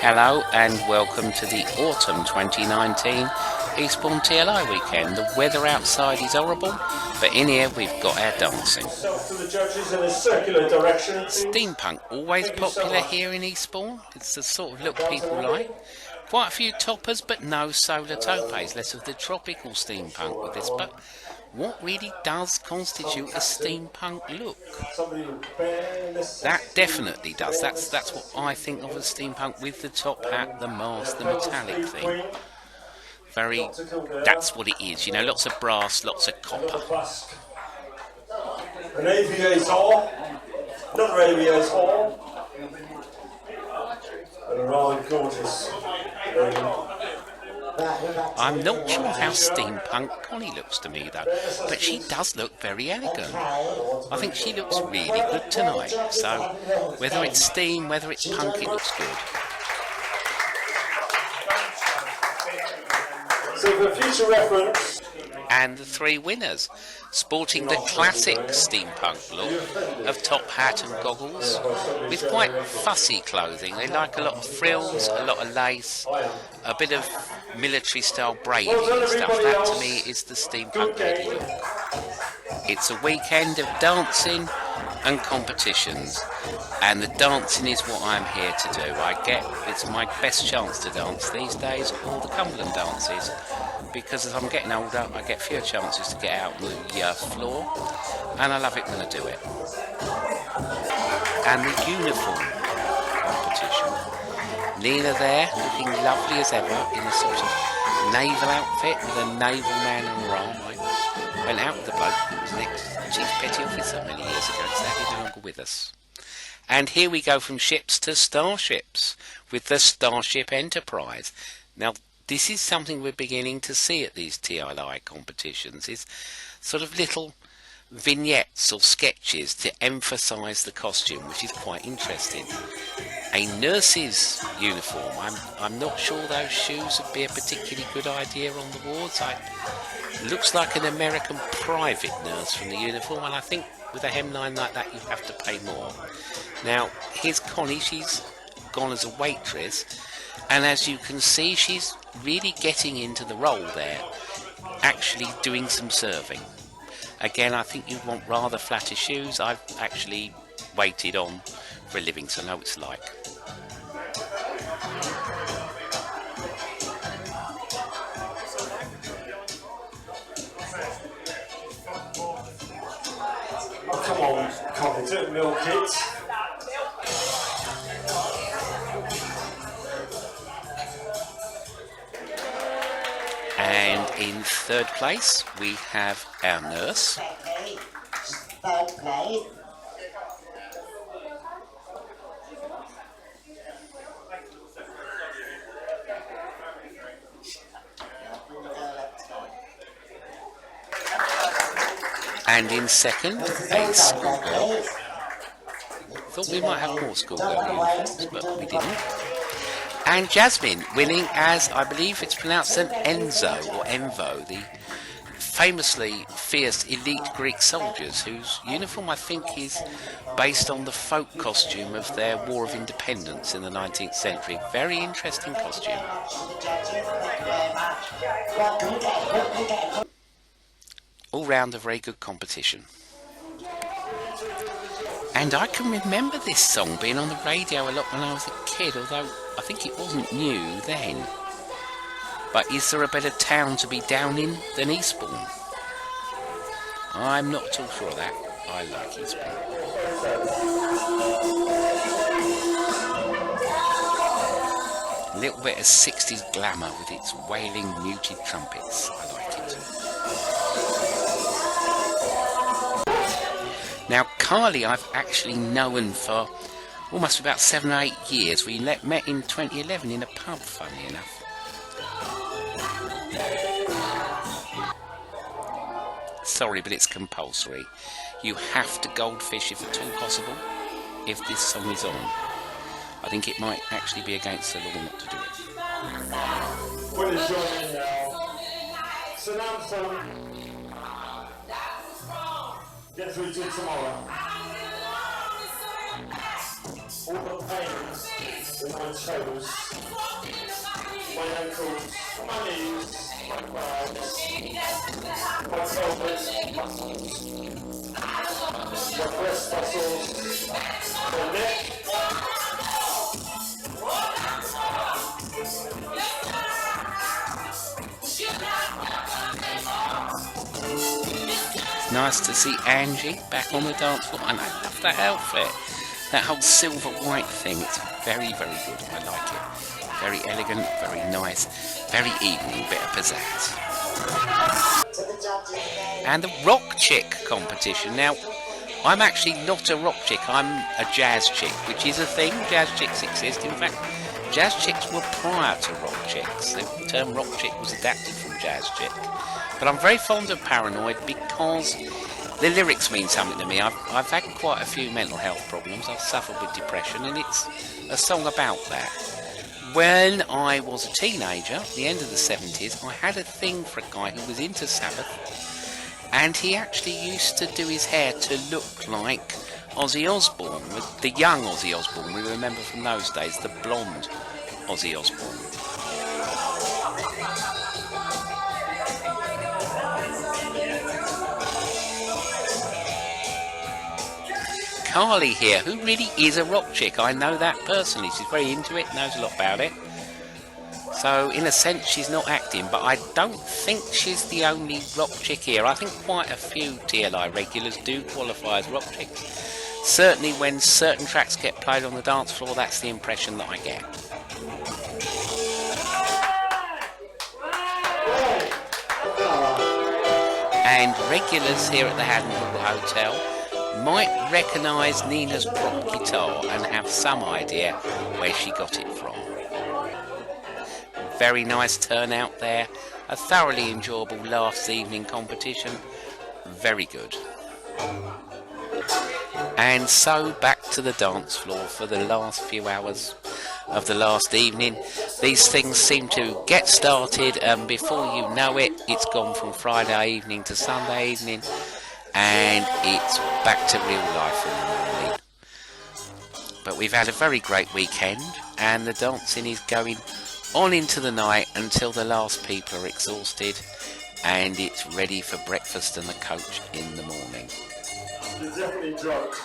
Hello and welcome to the Autumn 2019 Eastbourne TLI weekend. The weather outside is horrible, but in here we've got our dancing. To the judges in a circular direction. Steampunk, always popular here in Eastbourne. It's the sort of look people like. Quite a few toppers, but no solar topes. Less of the tropical steampunk with this. But what really does constitute a steampunk look? That definitely does. That's what I think of as steampunk, with the top hat, the mask, the metallic thing. That's what it is. You know, lots of brass, lots of copper. An aviator, another aviator, and a rather gorgeous. I'm not sure how steampunk Connie looks to me though, but she does look very elegant. I think she looks really good tonight, so whether it's steam, whether it's punk, it looks good. So for future reference, and the three winners, sporting the classic steampunk look of top hat and goggles, with quite fussy clothing. They like a lot of frills, a lot of lace, a bit of military style braiding and stuff. That to me is the steampunk lady look. It's a weekend of dancing and competitions, and the dancing is what I'm here to do. It's my best chance to dance these days, all the Cumberland dances, because as I'm getting older I get fewer chances to get out on the floor, and I love it when I do it. And the uniform competition, Nina there looking lovely as ever in a sort of naval outfit with a naval man on her arm. I went out with the bloke who was an ex-chief petty officer many years ago, sadly no longer with us. And here we go from ships to starships with the Starship Enterprise. Now, this is something we're beginning to see at these TLI competitions, is sort of little vignettes or sketches to emphasise the costume, which is quite interesting. A nurse's uniform. I'm not sure those shoes would be a particularly good idea on the wards. Looks like an American private nurse from the uniform, and I think with a hemline like that you have to pay more. Now, here's Connie. She's gone as a waitress, and as you can see, she's really getting into the role there, actually doing some serving. Again, I think you'd want rather flatter shoes. I've actually waited on for a living, so I know what it's like. oh come on, Colin, do it milk it. And in third place, we have our nurse. Third place. And in second, a schoolgirl. Thought we might have more schoolgirl uniforms, but we didn't. And Jasmine winning as, I believe it's pronounced an Enzo or Envo, the famously fierce elite Greek soldiers whose uniform I think is based on the folk costume of their War of Independence in the 19th century. Very interesting costume. All round a very good competition. And I can remember this song being on the radio a lot when I was a kid, although I think it wasn't new then. But is there a better town to be down in than Eastbourne? I'm not at all sure of that. I like Eastbourne. A little bit of 60s glamour with its wailing muted trumpets. I like it. Now, Carly I've actually known for almost about 7 or 8 years. We met in 2011 in a pub, funny enough. Sorry, but it's compulsory. You have to goldfish if at all possible if this song is on. I think it might actually be against the law not to do it. What is joining now? It's an anthem. Get through to tomorrow. All the pains my toes, my ankles, my knees, my thighs, my pelvis muscles, my breast muscles, my neck. It's nice to see Angie back on the dance floor, and I love that outfit. That whole silver white thing, it's very, very good. I like it. Very elegant, very nice, very evening, bit of pizzazz. To the judges again. And the rock chick competition. Now, I'm actually not a rock chick, I'm a jazz chick, which is a thing. Jazz chicks exist. In fact, jazz chicks were prior to rock chicks. The term rock chick was adapted from jazz chick. But I'm very fond of Paranoid because the lyrics mean something to me. I've had quite a few mental health problems. I've suffered with depression, and it's a song about that. When I was a teenager, at the end of the 70s, I had a thing for a guy who was into Sabbath, and he actually used to do his hair to look like Ozzy Osbourne, with the young Ozzy Osbourne. We remember from those days, the blonde Ozzy Osbourne. Carly here, who really is a rock chick. I know that personally. She's very into it, knows a lot about it. So, in a sense, she's not acting, but I don't think she's the only rock chick here. I think quite a few TLI regulars do qualify as rock chicks. Certainly when certain tracks get played on the dance floor, that's the impression that I get. And regulars here at the Haddon Hotel might recognise Nina's prop guitar and have some idea where she got it from. Very nice turnout there. A thoroughly enjoyable last evening competition. Very good. And so back to the dance floor for the last few hours of the last evening. These things seem to get started, and before you know it, it's gone from Friday evening to Sunday evening, and it's back to real life in the morning. But we've had a very great weekend, and the dancing is going on into the night until the last people are exhausted, and it's ready for breakfast and the coach in the morning. You're definitely drunk.